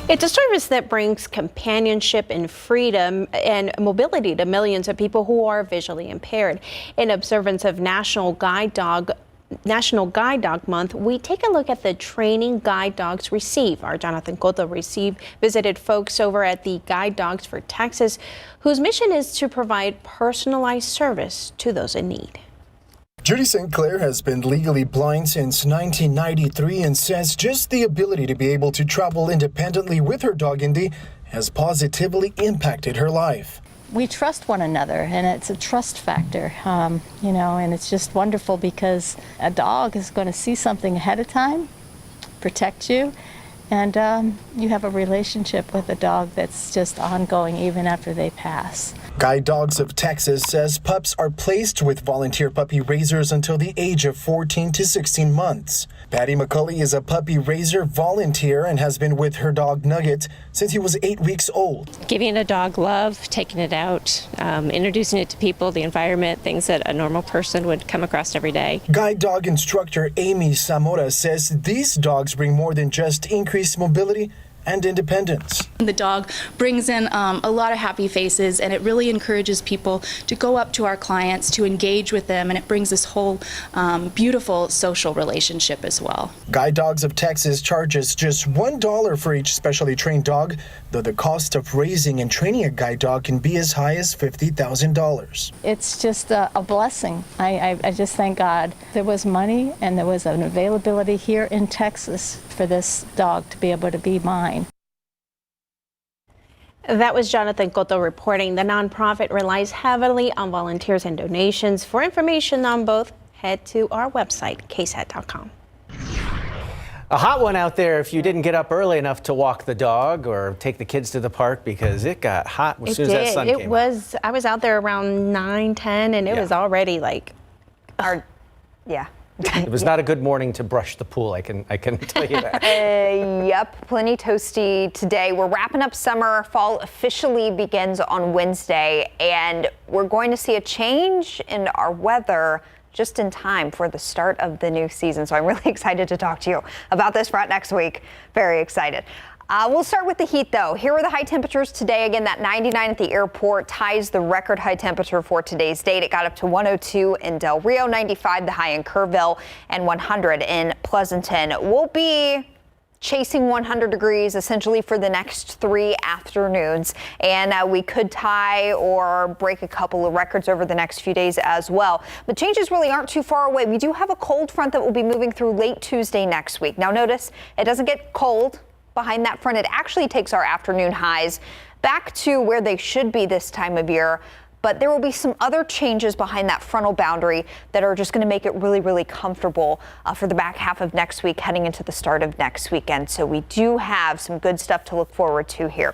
It's a service that brings companionship and freedom and mobility to millions of people who are visually impaired. In observance of National Guide Dog Month, we take a look at the training guide dogs receive. Our Jonathan Cotto visited folks over at the Guide Dogs for Texas, whose mission is to provide personalized service to those in need. Judy St. Clair has been legally blind since 1993 and says just the ability to be able to travel independently with her dog Indy has positively impacted her life. We trust one another, and it's a trust factor, and it's just wonderful because a dog is going to see something ahead of time, protect you, and you have a relationship with a dog that's just ongoing even after they pass. Guide Dogs of Texas says pups are placed with volunteer puppy raisers until the age of 14 to 16 months. Patty McCulley is a puppy raiser volunteer and has been with her dog Nugget since he was 8 weeks old. Giving a dog love, taking it out, introducing it to people, the environment, things that a normal person would come across every day. Guide dog instructor Amy Zamora says these dogs bring more than just increased mobility and independence. The dog brings in a lot of happy faces, and it really encourages people to go up to our clients, to engage with them, and it brings this whole beautiful social relationship as well. Guide Dogs of Texas charges just $1 for each specially trained dog, though the cost of raising and training a guide dog can be as high as $50,000. It's just a blessing. I just thank God there was money and there was an availability here in Texas for this dog to be able to be mine. That was Jonathan Cotto reporting. The nonprofit relies heavily on volunteers and donations. For information on both, head to our website, KSAT.com. A hot one out there if you didn't get up early enough to walk the dog or take the kids to the park, because it got hot as soon as that sun came out. I was out there around 9, 10, and it was already like, It was not a good morning to brush the pool, I can tell you that. Yep, plenty toasty today. We're wrapping up summer. Fall officially begins on Wednesday, and we're going to see a change in our weather just in time for the start of the new season. So I'm really excited to talk to you about this front next week. Very excited. We'll start with the heat, though. Here are the high temperatures today. Again, that 99 at the airport ties the record high temperature for today's date. It got up to 102 in Del Rio, 95 the high in Kerrville, and 100 in Pleasanton. We'll be chasing 100 degrees essentially for the next 3 afternoons, and we could tie or break a couple of records over the next few days as well. But changes really aren't too far away. We do have a cold front that will be moving through late Tuesday next week. Now notice it doesn't get cold behind that front. It actually takes our afternoon highs back to where they should be this time of year. But there will be some other changes behind that frontal boundary that are just going to make it really, really comfortable for the back half of next week, heading into the start of next weekend. So we do have some good stuff to look forward to here.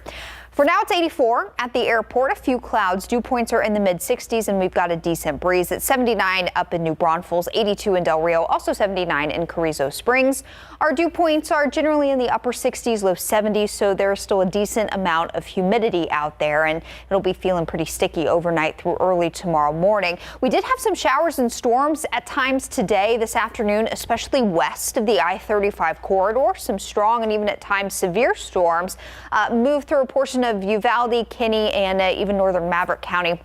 For now, it's 84 at the airport. A few clouds. Dew points are in the mid-60s, and we've got a decent breeze. It's 79 up in New Braunfels, 82 in Del Rio, also 79 in Carrizo Springs. Our dew points are generally in the upper 60s, low 70s, so there's still a decent amount of humidity out there, and it'll be feeling pretty sticky overnight through early tomorrow morning. We did have some showers and storms at times today, this afternoon, especially west of the I-35 corridor. Some strong and even at times severe storms moved through a portion of Uvalde, Kinney, and even northern Maverick County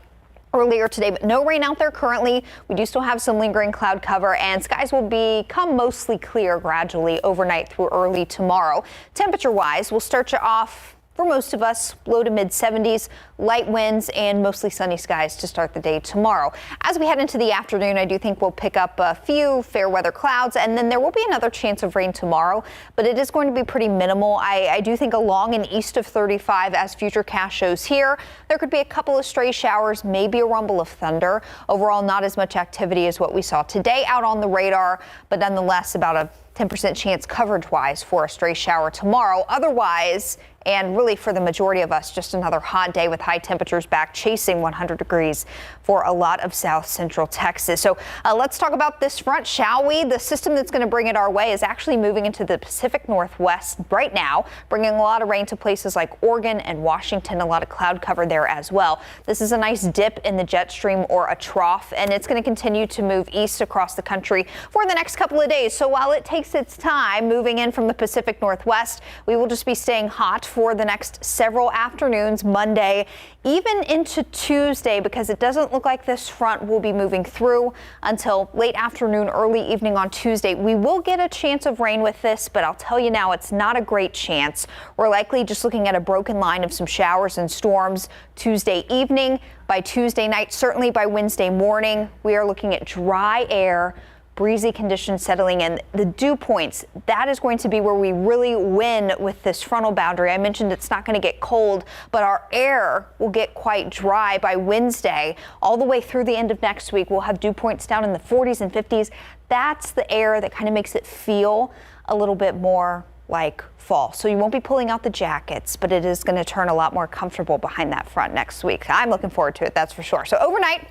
earlier today, but no rain out there currently. We do still have some lingering cloud cover, and skies will become mostly clear gradually overnight through early tomorrow. Temperature wise, we'll start you off for most of us, low to mid 70s, light winds and mostly sunny skies to start the day tomorrow. As we head into the afternoon, I do think we'll pick up a few fair weather clouds, and then there will be another chance of rain tomorrow, but it is going to be pretty minimal. I do think along and east of 35, as Futurecast shows here, there could be a couple of stray showers, maybe a rumble of thunder. Overall, not as much activity as what we saw today out on the radar, but nonetheless about a 10% chance coverage-wise for a stray shower tomorrow. Otherwise, and really for the majority of us, just another hot day with high temperatures back chasing 100 degrees for a lot of south central Texas. So let's talk about this front, shall we? The system that's going to bring it our way is actually moving into the Pacific Northwest right now, bringing a lot of rain to places like Oregon and Washington, a lot of cloud cover there as well. This is a nice dip in the jet stream or a trough, and it's going to continue to move east across the country for the next couple of days. So while it takes its time moving in from the Pacific Northwest, we will just be staying hot for the next several afternoons, Monday, even into Tuesday, because it doesn't look like this front will be moving through until late afternoon, early evening on Tuesday. We will get a chance of rain with this, but I'll tell you now, it's not a great chance. We're likely just looking at a broken line of some showers and storms Tuesday evening. By Tuesday night, certainly by Wednesday morning, we are looking at dry air, breezy conditions settling in. The dew points, that is going to be where we really win with this frontal boundary. I mentioned it's not going to get cold, but our air will get quite dry by Wednesday. All the way through the end of next week, we'll have dew points down in the 40s and 50s. That's the air that kind of makes it feel a little bit more like fall. So you won't be pulling out the jackets, but it is going to turn a lot more comfortable behind that front next week. I'm looking forward to it, that's for sure. So overnight,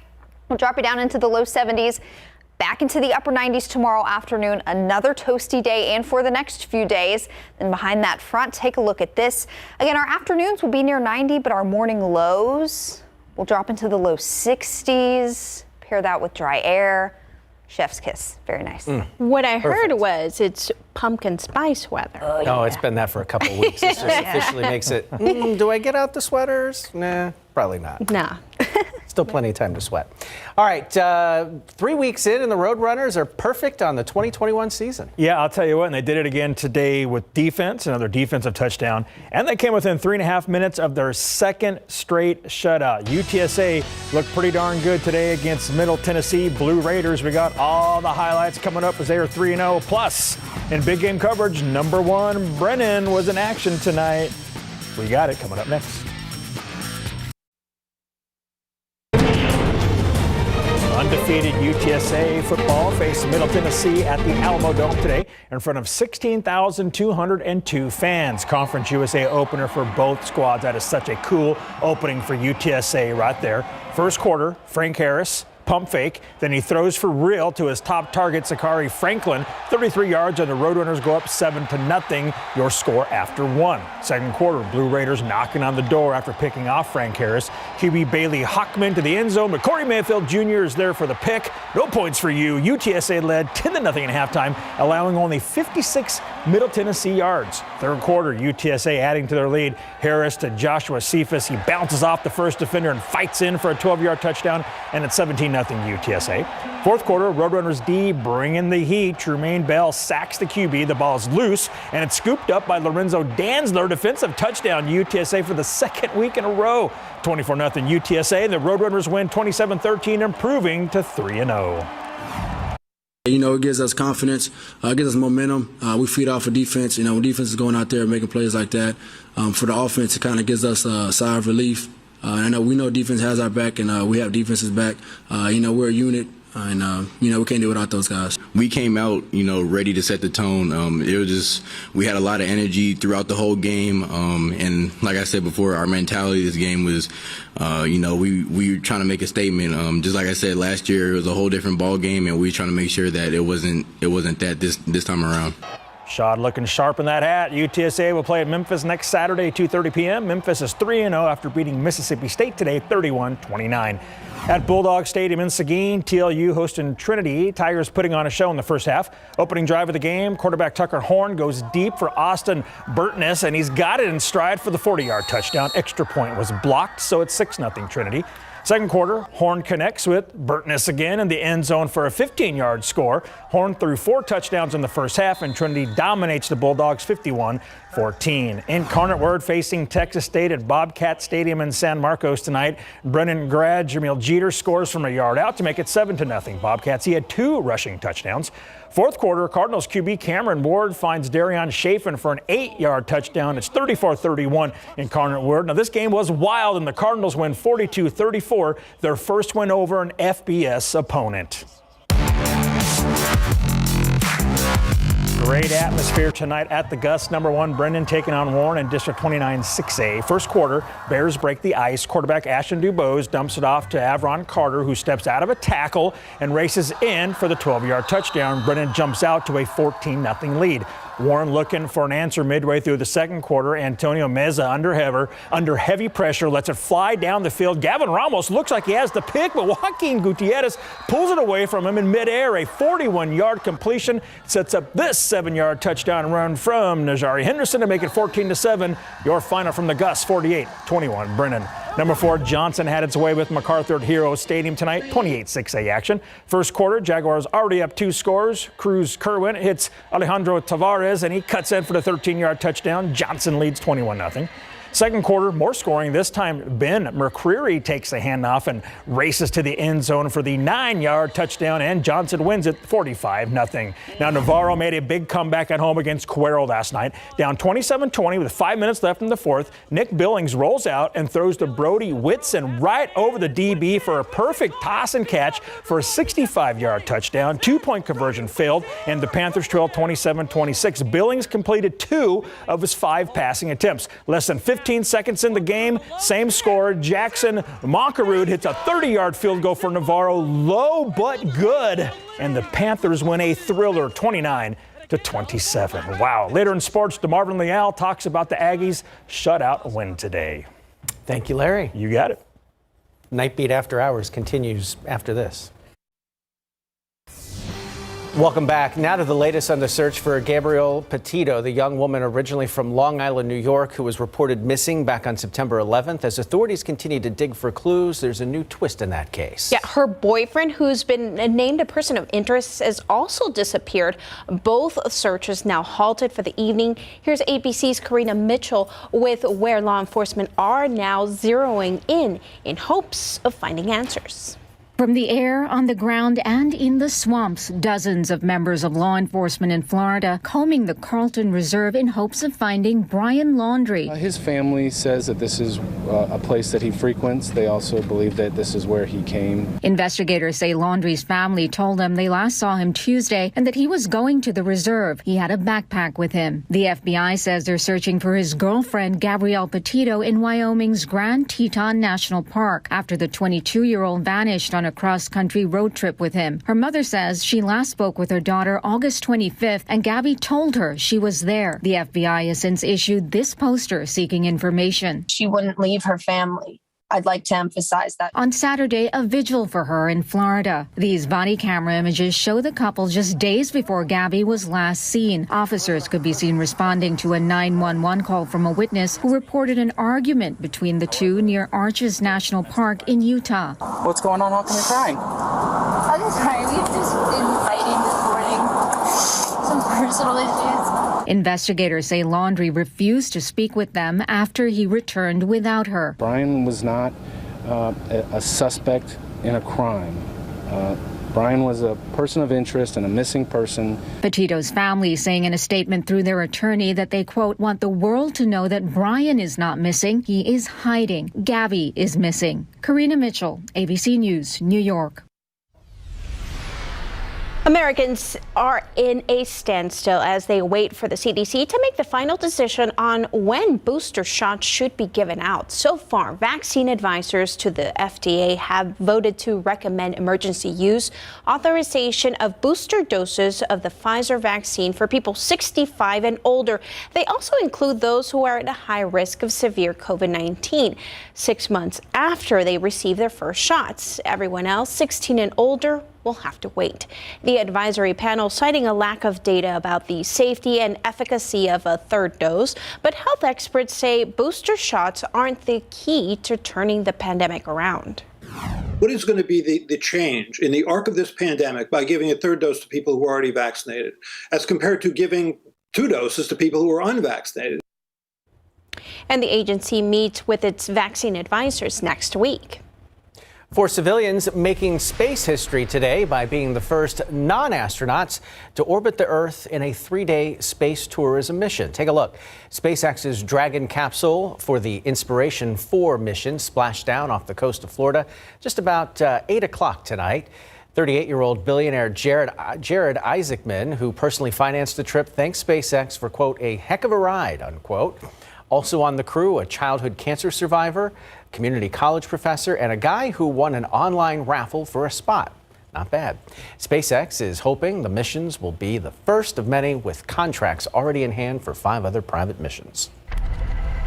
we'll drop you down into the low 70s. Back into the upper 90s tomorrow afternoon, another toasty day and for the next few days. Then behind that front, take a look at this. Again, our afternoons will be near 90, but our morning lows will drop into the low 60s. Pair that with dry air. Chef's kiss. Very nice. What I heard was it's pumpkin spice weather. Oh, it's been that for a couple of weeks. This just officially makes it, do I get out the sweaters? Nah, probably not. Nah. Still plenty of time to sweat. All right, 3 weeks in and the Roadrunners are perfect on the 2021 season. Yeah, I'll tell you what, and they did it again today with defense, another defensive touchdown, and they came within 3.5 minutes of their second straight shutout. UTSA looked pretty darn good today against Middle Tennessee Blue Raiders. We got all the highlights coming up as they are 3-0. Plus, in big game coverage, number 1 Brennan was in action tonight. We got it coming up next. Undefeated UTSA football faced Middle Tennessee at the Alamo Dome today in front of 16,202 fans. Conference USA opener for both squads. That is such a cool opening for UTSA right there. First quarter, Frank Harris, pump fake, then he throws for real to his top target, Sakari Franklin, 33 yards, and the Roadrunners go up 7-0. Your score after 1. Second quarter, Blue Raiders knocking on the door after picking off Frank Harris. QB Bailey Hockman to the end zone, but Corey Mayfield Jr. is there for the pick. No points for you. UTSA led 10-0 at halftime, allowing only 56 Middle Tennessee yards. Third quarter, UTSA adding to their lead. Harris to Joshua Cephas. He bounces off the first defender and fights in for a 12-yard touchdown, and it's 17-0 UTSA. Fourth quarter, Roadrunners D bringing the heat. Trumaine Bell sacks the QB. The ball is loose, and it's scooped up by Lorenzo Danzler. Defensive touchdown, UTSA for the second week in a row. 24-0 UTSA. The Roadrunners win 27-13, improving to 3-0. You know, it gives us confidence, gives us momentum. We feed off of defense. You know, when defense is going out there making plays like that, for the offense, it kind of gives us a sigh of relief. I know we know defense has our back, and we have defense's back. You know, we're a unit, and you know, we can't do it without those guys. We came out, you know, ready to set the tone. It was just, we had a lot of energy throughout the whole game, and like I said before, our mentality this game was, you know, we were trying to make a statement. Just like I said last year, it was a whole different ball game, and we were trying to make sure that it wasn't that this time around. Shad looking sharp in that hat. UTSA will play at Memphis next Saturday, 2:30 p.m. Memphis is 3-0 after beating Mississippi State today, 31-29. At Bulldog Stadium in Seguin, TLU hosting Trinity. Tigers putting on a show in the first half. Opening drive of the game, quarterback Tucker Horn goes deep for Austin Burtness, and he's got it in stride for the 40-yard touchdown. Extra point was blocked, so it's 6-0 Trinity. Second quarter, Horn connects with Burtness again in the end zone for a 15-yard score. Horn threw 4 touchdowns in the first half, and Trinity dominates the Bulldogs 51-14. Incarnate Word facing Texas State at Bobcat Stadium in San Marcos tonight. Brennan grad Jamil Jeter scores from a yard out to make it 7-0 Bobcats. He had 2 rushing touchdowns. Fourth quarter, Cardinals QB Cameron Ward finds Darion Chafin for an 8-yard touchdown. It's 34-31 Incarnate Word. Now, this game was wild, and the Cardinals win 42-34, their first win over an FBS opponent. Great atmosphere tonight at the Gus. Number 1, Brendan taking on Warren in District 29 6A. First quarter, Bears break the ice. Quarterback Ashton Dubose dumps it off to Avron Carter, who steps out of a tackle and races in for the 12-yard touchdown. Brendan jumps out to a 14-0 lead. Warren looking for an answer midway through the second quarter. Antonio Meza under heavy pressure lets it fly down the field. Gavin Ramos looks like he has the pick, but Joaquin Gutierrez pulls it away from him in midair. A 41-yard completion sets up this 7-yard touchdown run from Najari Henderson to make it 14-7. Your final from the Gus, 48-21. Brennan. Number 4, Johnson had its way with MacArthur at Hero Stadium tonight, 28-6A action. First quarter, Jaguars already up 2 scores. Cruz Kerwin hits Alejandro Tavares, and he cuts in for the 13-yard touchdown. Johnson leads 21-0. Second quarter, more scoring. This time, Ben McCreary takes the handoff and races to the end zone for the 9-yard touchdown, and Johnson wins it 45-0. Now, Navarro made a big comeback at home against Cuero last night. Down 27-20 with 5 minutes left in the fourth. Nick Billings rolls out and throws to Brody Whitson right over the DB for a perfect toss and catch for a 65-yard touchdown. 2-point conversion failed, and the Panthers trailed 27-26. Billings completed 2 of his 5 passing attempts. Less than 15 seconds in the game, same score. Jackson Monkerud hits a 30-yard field goal for Navarro, low but good, and the Panthers win a thriller 29-27. Wow. Later in sports, DeMarvin Leal talks about the Aggies' shutout win today. Thank you, Larry. You got it. Nightbeat After Hours continues after this. Welcome back. Now to the latest on the search for Gabriele Petito, the young woman originally from Long Island, New York, who was reported missing back on September 11th. As authorities continue to dig for clues, there's a new twist in that case. Yeah, her boyfriend, who's been named a person of interest, has also disappeared. Both searches now halted for the evening. Here's ABC's Karina Mitchell with where law enforcement are now zeroing in hopes of finding answers. From the air, on the ground, and in the swamps, dozens of members of law enforcement in Florida combing the Carlton Reserve in hopes of finding Brian Laundrie. His family says that this is a place that he frequents. They also believe that this is where he came. Investigators say Laundrie's family told them they last saw him Tuesday and that he was going to the reserve. He had a backpack with him. The FBI says they're searching for his girlfriend, Gabriele Petito, in Wyoming's Grand Teton National Park after the 22-year-old vanished on a cross-country road trip with him. Her mother says she last spoke with her daughter August 25th, and Gabby told her she was there. The FBI has since issued this poster seeking information. She wouldn't leave her family. I'd like to emphasize that. On Saturday, a vigil for her in Florida. These body camera images show the couple just days before Gabby was last seen. Officers could be seen responding to a 911 call from a witness who reported an argument between the two near Arches National Park in Utah. What's going on? How come you're crying? I'm sorry, we've just been fighting this morning. Some personal issues. Investigators say Laundrie refused to speak with them after he returned without her. Brian was not a suspect in a crime. Brian was a person of interest and a missing person. Petito's family saying in a statement through their attorney that they, quote, want the world to know that Brian is not missing. He is hiding. Gabby is missing. Karina Mitchell, ABC News, New York. Americans are in a standstill as they wait for the CDC to make the final decision on when booster shots should be given out. So far, vaccine advisors to the FDA have voted to recommend emergency use authorization of booster doses of the Pfizer vaccine for people 65 and older. They also include those who are at a high risk of severe COVID-19, 6 months after they receive their first shots. Everyone else, 16 and older, will have to wait. The advisory panel citing a lack of data about the safety and efficacy of a third dose, but health experts say booster shots aren't the key to turning the pandemic around. What is going to be the change in the arc of this pandemic by giving a third dose to people who are already vaccinated, as compared to giving 2 doses to people who are unvaccinated? And the agency meets with its vaccine advisors next week. For civilians making space history today by being the first non-astronauts to orbit the Earth in a 3-day space tourism mission. Take a look. SpaceX's Dragon capsule for the Inspiration 4 mission splashed down off the coast of Florida just about 8 o'clock tonight. 38-year-old billionaire Jared Isaacman, who personally financed the trip, thanks SpaceX for, quote, a heck of a ride, unquote. Also on the crew, a childhood cancer survivor, community college professor, and a guy who won an online raffle for a spot. Not bad. SpaceX is hoping the missions will be the first of many, with contracts already in hand for 5 other private missions.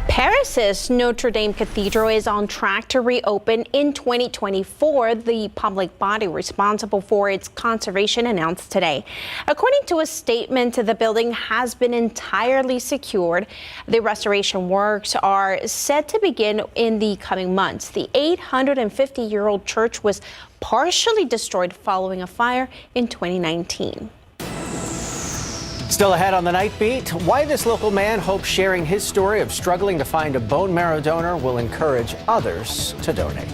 Paris's Notre Dame Cathedral is on track to reopen in 2024, the public body responsible for its conservation announced today. According to a statement, the building has been entirely secured. The restoration works are set to begin in the coming months. The 850-year-old church was partially destroyed following a fire in 2019. Still ahead on the Nightbeat, why this local man hopes sharing his story of struggling to find a bone marrow donor will encourage others to donate.